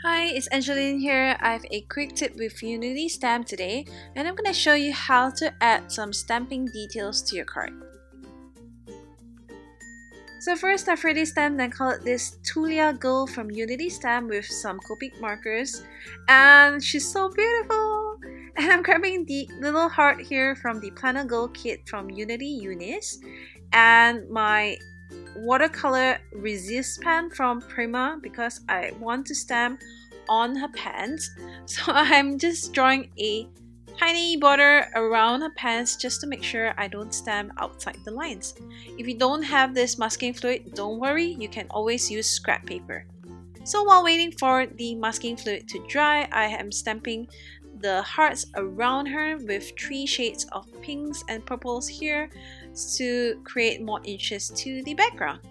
Hi, it's Angeline here. I have a quick tip with Unies stamp today, and I'm going to show you how to add some stamping details to your card. So first, I've already stamped and colored this Tulia girl from Unies stamp with some Copic markers, and she's so beautiful! And I'm grabbing the little heart here from the Planner Girl kit from Unies, and my watercolor resist pen from Prima because I want to stamp on her pants. So I'm just drawing a tiny border around her pants just to make sure I don't stamp outside the lines. If you don't have this masking fluid, don't worry, you can always use scrap paper. So while waiting for the masking fluid to dry, I am stamping the hearts around her with 3 shades of pinks and purples here to create more interest to the background.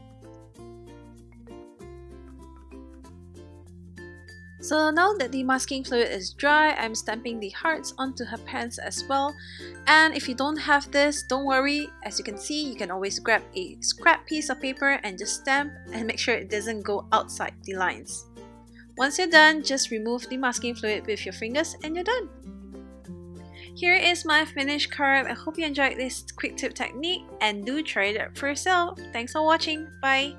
So now that the masking fluid is dry, I'm stamping the hearts onto her pants as well. And if you don't have this, don't worry. As you can see, you can always grab a scrap piece of paper and just stamp and make sure it doesn't go outside the lines. Once you're done, just remove the masking fluid with your fingers and you're done. Here is my finished card. I hope you enjoyed this quick tip technique and do try it out for yourself. Thanks for watching. Bye!